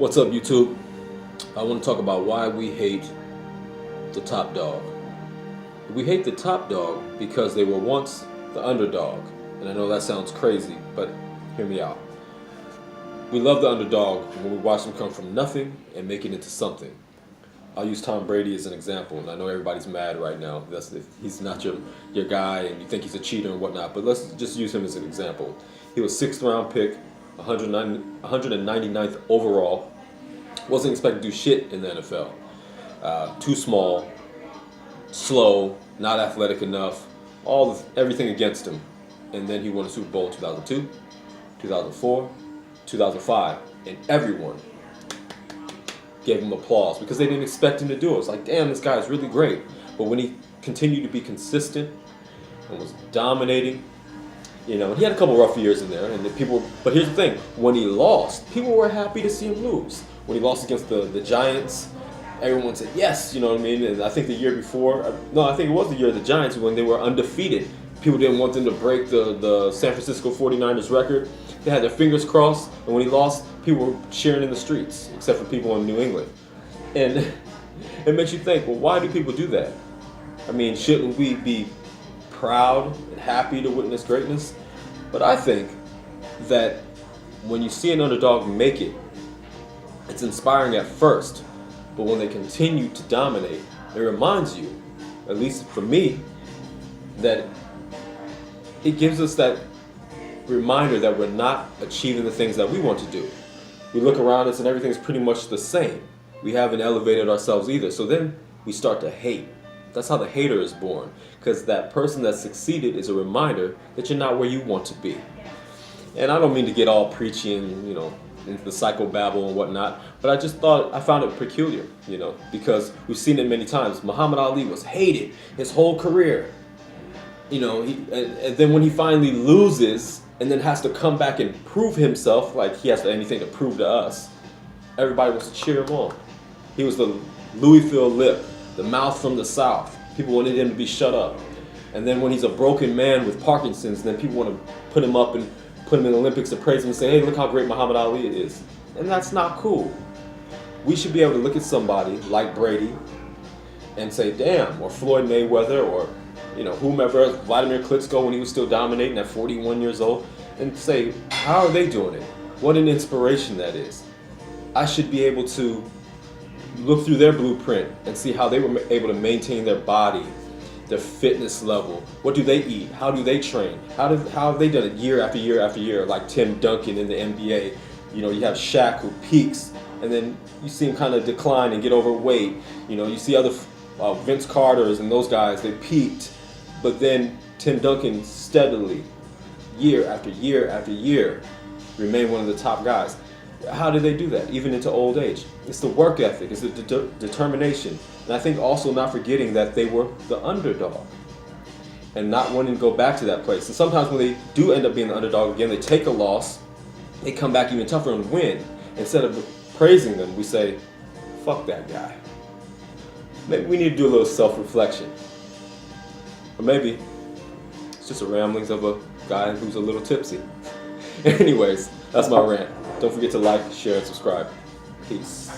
What's up, YouTube? I want to talk about why we hate the top dog. We hate the top dog because they were once the underdog. And I know that sounds crazy, but hear me out. We love the underdog when we watch them come from nothing and make it into something. I'll use Tom Brady as an example, and I know everybody's mad right now. He's not your guy and you think he's a cheater and whatnot, but let's just use him as an example. He was 6th round pick, 199th overall. Wasn't expected to do shit in the NFL. Too small, slow, not athletic enough, everything against him. And then he won a Super Bowl in 2002, 2004, 2005, and everyone gave him applause because they didn't expect him to do it. It's like, damn, this guy is really great. But when he continued to be consistent and was dominating, he had a couple rough years in there, and but here's the thing: when he lost, people were happy to see him lose. When he lost against the Giants, everyone said yes, you know what I mean? And I think the year before, I think it was the year of the Giants when they were undefeated. People didn't want them to break the San Francisco 49ers record. They had their fingers crossed, and when he lost, people were cheering in the streets, except for people in New England. And it makes you think, well, why do people do that? I mean, shouldn't we be proud and happy to witness greatness? But I think that when you see an underdog make it, it's inspiring at first, but when they continue to dominate, it reminds you, at least for me, that it gives us that reminder that we're not achieving the things that we want to do. We look around us and everything's pretty much the same. We haven't elevated ourselves either. So then we start to hate. That's how the hater is born, because that person that succeeded is a reminder that you're not where you want to be. And I don't mean to get all preachy and, into the psychobabble and whatnot, but I found it peculiar, because we've seen it many times. Muhammad Ali was hated his whole career. And then when he finally loses and then has to come back and prove himself, like he has anything to prove to us, everybody wants to cheer him on. He was the Louisville lip, the mouth from the South. People wanted him to be shut up. And then when he's a broken man with Parkinson's, then people want to put him up and put him in the Olympics to praise him and say, hey, look how great Muhammad Ali is. And that's not cool. We should be able to look at somebody like Brady and say, damn, or Floyd Mayweather, or whomever, Vladimir Klitschko when he was still dominating at 41 years old, and say, how are they doing it? What an inspiration that is. I should be able to look through their blueprint and see how they were able to maintain their body, their fitness level. What do they eat? How do they train? How have they done it year after year after year, like Tim Duncan in the NBA? You have Shaq who peaks, and then you see him kind of decline and get overweight. You see other Vince Carters and those guys, they peaked, but then Tim Duncan steadily, year after year after year, remained one of the top guys. How did they do that, even into old age? It's the work ethic, it's the determination. And I think also not forgetting that they were the underdog and not wanting to go back to that place. And sometimes when they do end up being the underdog again, they take a loss, they come back even tougher and win. Instead of praising them, we say, fuck that guy. Maybe we need to do a little self-reflection. Or maybe it's just the ramblings of a guy who's a little tipsy. Anyways, that's my rant. Don't forget to like, share, and subscribe. Peace.